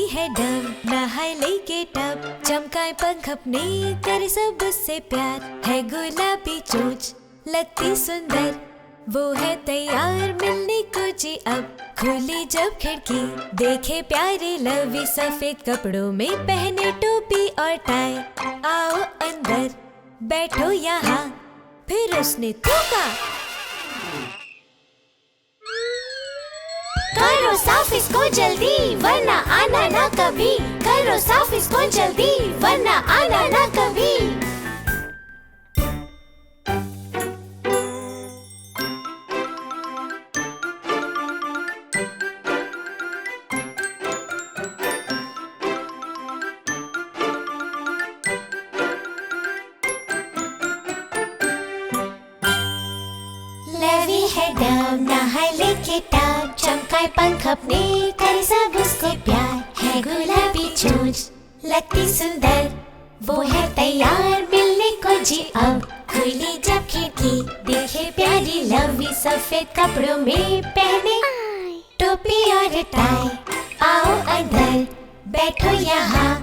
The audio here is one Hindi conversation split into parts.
है डब नहाए लेके टब, चमकाए पंख अपने करे सब उससे प्यार। है गुलाबी चोंच लगती सुंदर, वो है तैयार मिलने को जी अब। खुली जब खिड़की देखे प्यारे लवी सफेद कपड़ों में पहने टोपी और टाई। आओ अंदर बैठो यहाँ, फिर उसने थूका। करो साफ इसको जल्दी वरना आना ना कभी, करो साफ इसको जल्दी वरना आना ना कभी। लवी है डब नहाए लेके टब, चमकाए पंख अपने करे सब उसको प्यार। है गुलाबी चोंच लगती सुंदर, वो है तैयार मिलने को जी अब। खुली जब खिड़की देखे प्यारी लवी सफेद कपड़ों में पहने टोपी और टाई। आओ अंदर बैठो यहाँ,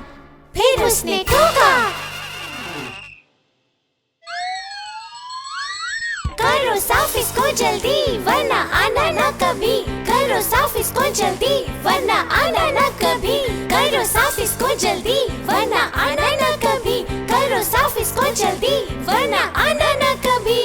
फिर उसने ठोका। करो साफ इसको जल्दी वरना आना ना कभी, करो साफ इसको जल्दी वरना आना ना कभी, करो साफ इसको जल्दी वरना आना ना कभी, करो साफ इसको जल्दी वरना आना ना कभी।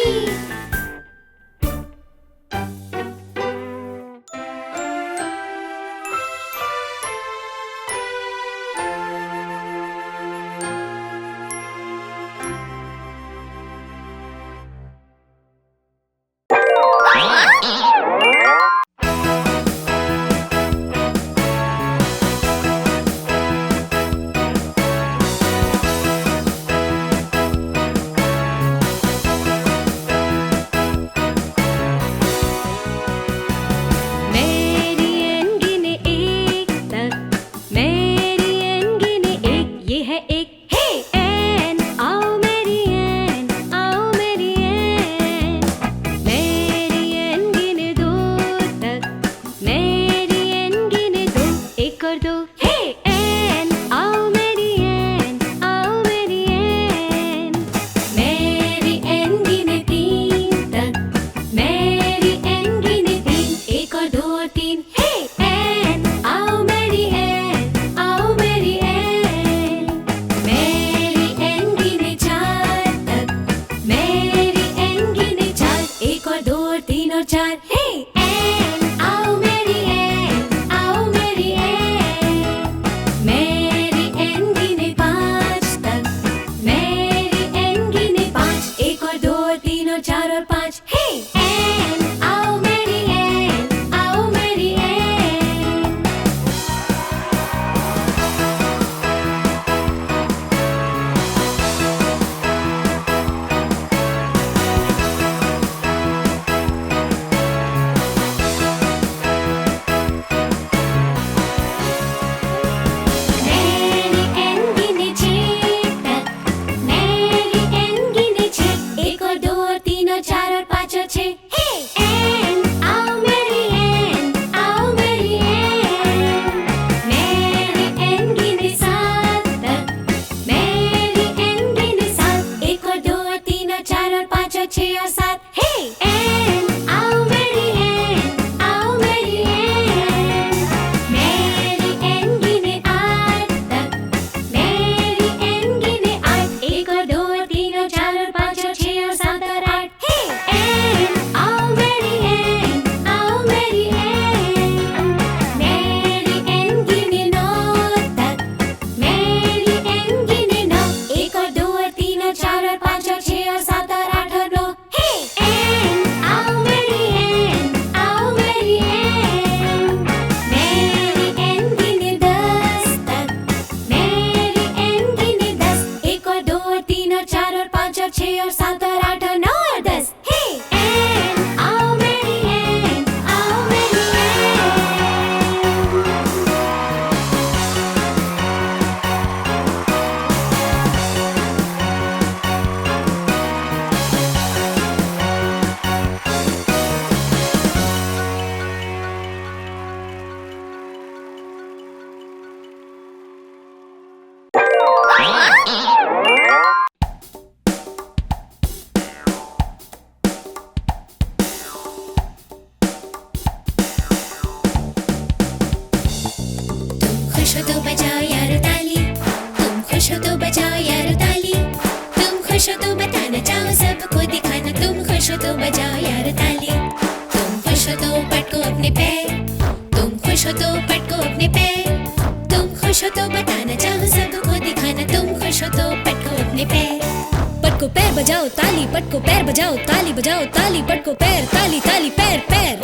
बजाओ ताली, पटको पैर बजाओ ताली, बजाओ ताली, पटको पैर, ताली ताली पैर पैर।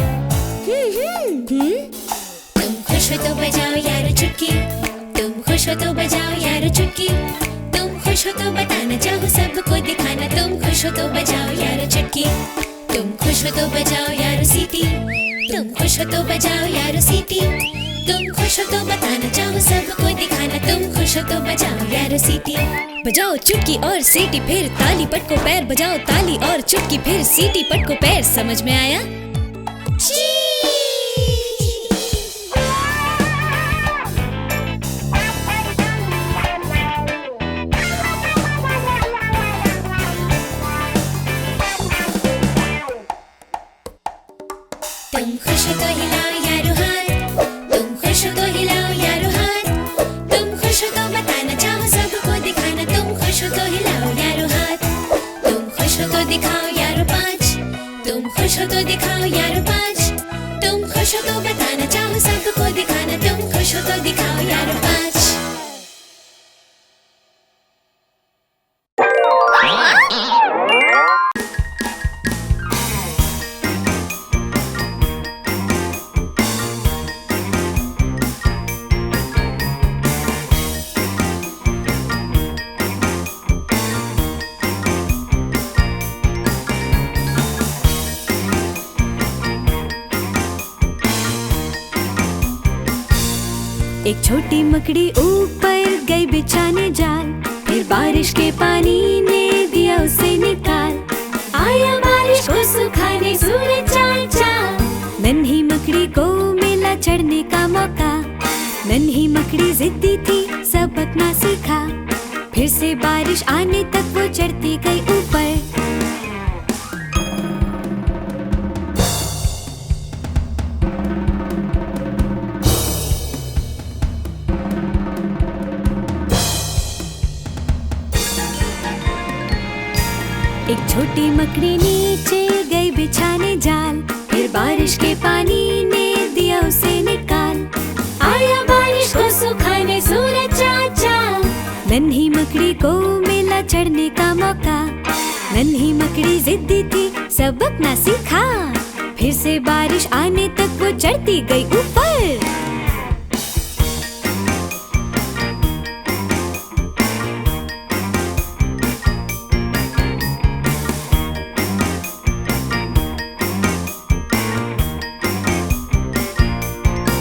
तुम खुश हो तो बजाओ यारो चुटकी, तुम खुश हो तो बजाओ यारो चुटकी, तुम खुश हो तो बताना चाहो सबको दिखाना, तुम खुश हो तो बजाओ यारो चुटकी, तुम खुश हो तो बजाओ यारो सीटी, तुम खुश हो तो बजाओ यारो सीटी, तुम खुश हो तो बताना चाहो सबको दिखाना, तुम खुश हो तो बजाओ यारो सीटी। बजाओ चुटकी और सीटी फिर ताली, पटको पैर बजाओ ताली और चुटकी फिर सीटी, पटको पैर। समझ में आया? तुम खुश हो तो हिलाओ यारो हाथ, तुम खुश हो तो हिलाओ यारो हाथ, तुम खुश हो तो बताना चाहो सबको दिखाना, तुम खुश हो तो हिलाओ यारो हाथ, तुम खुश हो तो दिखाओ यारो पाँच, तुम खुश हो तो दिखाओ यारो पाँच, तुम खुश हो तो बताना चाहो सबको दिखाना, तुम खुश हो तो दिखाओ यारो पाँच। एक छोटी मकड़ी ऊपर गई बिछाने जाल, फिर बारिश के पानी ने दिया उसे निकाल। आया बारिश को सुखाने सूरज चाल चाल, नन्ही मकड़ी को मिला चढ़ने का मौका, नन्ही मकड़ी जिद्दी थी सबक ना सीखा, फिर से बारिश आने तक वो चढ़ती गई ऊपर। एक छोटी मकड़ी नीचे गई बिछाने जाल, फिर बारिश के पानी ने दिया उसे निकाल। आया बारिश को सुखाने सूरज चाल चाल, नन्ही मकड़ी को मिला चढ़ने का मौका, नन्ही मकड़ी जिद्दी थी सबक ना सीखा, फिर से बारिश आने तक वो चढ़ती गई ऊपर।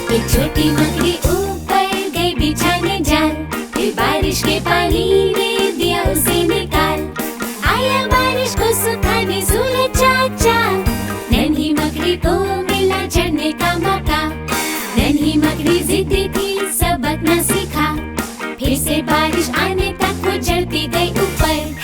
एक छोटी मकड़ी ऊपर गई बिछाने जाल, फिर बारिश के पानी ने दिया उसे निकाल। आया बारिश को सुखाने सूरज चाल चाल, नन्ही मकड़ी को मिला चढ़ने का मौका, नन्ही मकड़ी जिद्दी थी सबक न सीखा, फिर से बारिश आने तक वो चढ़ती गई ऊपर।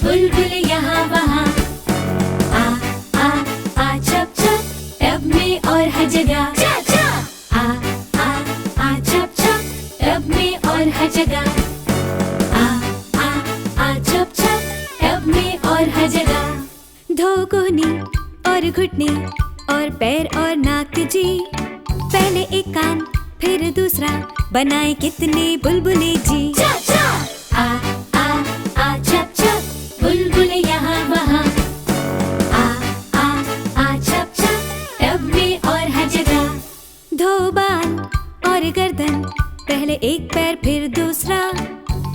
बुलबुल यहाँ वहाँ, आ चप चप टब में और हर जगह, आ चप चप टब में और हर जगह, आ चप चप टब में और हर जगह। धो कोहनी और घुटने और पैर और नाक जी, पहले एक कान फिर दूसरा, बनाए कितने बुलबुले जी। आ चप चप बुलबुल यहाँ वहाँ, आ चप चप टब में और हर जगह। धो बाल और गर्दन, पहले एक पैर फिर दूसरा,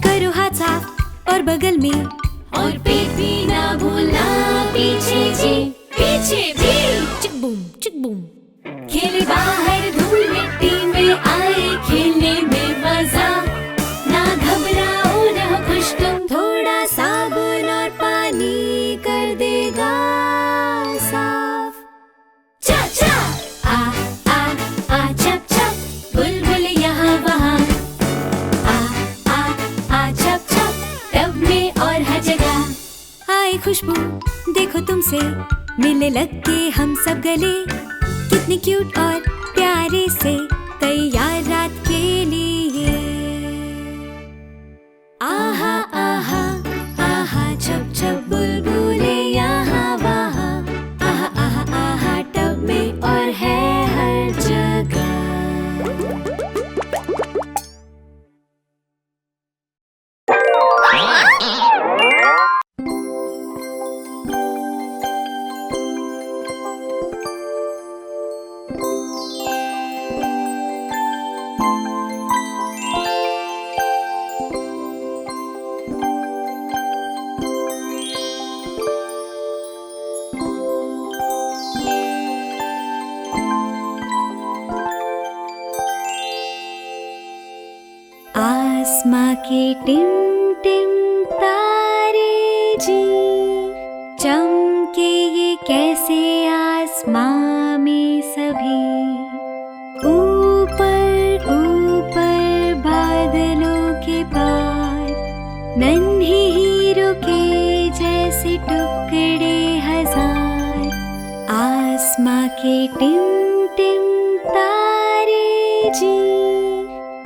करो हाथ साफ और बगल में, और पेट भी ना भूलना पीछे जी, पीछे भी। चिक बूम चिक बूम। खेले बाहर धूल मिट्टी में, आए खेलने में मजा, ना घबराओ ना हो खुश तुम, थोड़ा साबुन और पानी कर देगा साफ। चा चा आ चप चप बुलबुल यहाँ वहाँ, आ चप चप टब में और हर जगह। आए खुशबू देखो तुमसे, मिलने लग के हम सब गले, कितने क्यूट और प्यारे से तैयार रात के लिए। आहा आहा आहा छप छप बुलबुले यहाँ वहाँ। आहा आहा आहा टब में और है हर जगह। आसमां के टिम टिम तारे जी, चमके ये कैसे आसमां में सभी। ऊपर ऊपर बादलों के पार, नन्हे हीरों के जैसे टुकड़े हजार। आसमां के टिम टिम तारे जी,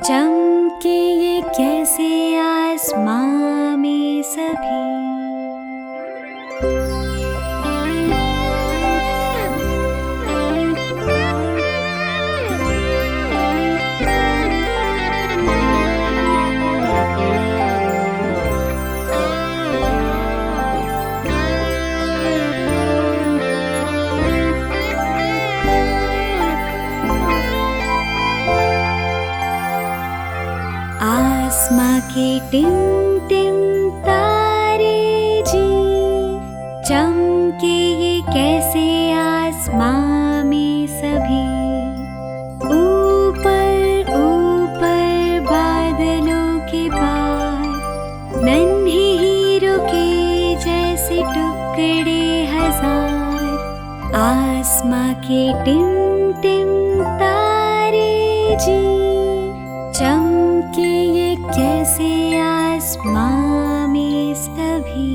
चमके ये कैसे आसमां में सभी। आसमां के टिम टिम तारे जी, चमके ये कैसे आसमां में सभी। ऊपर ऊपर बादलों के पार, नन्हे हीरों के जैसे टुकड़े हजार। आसमां के टिम टिम तारे जी, चमके ये कैसे आसमां में सभी।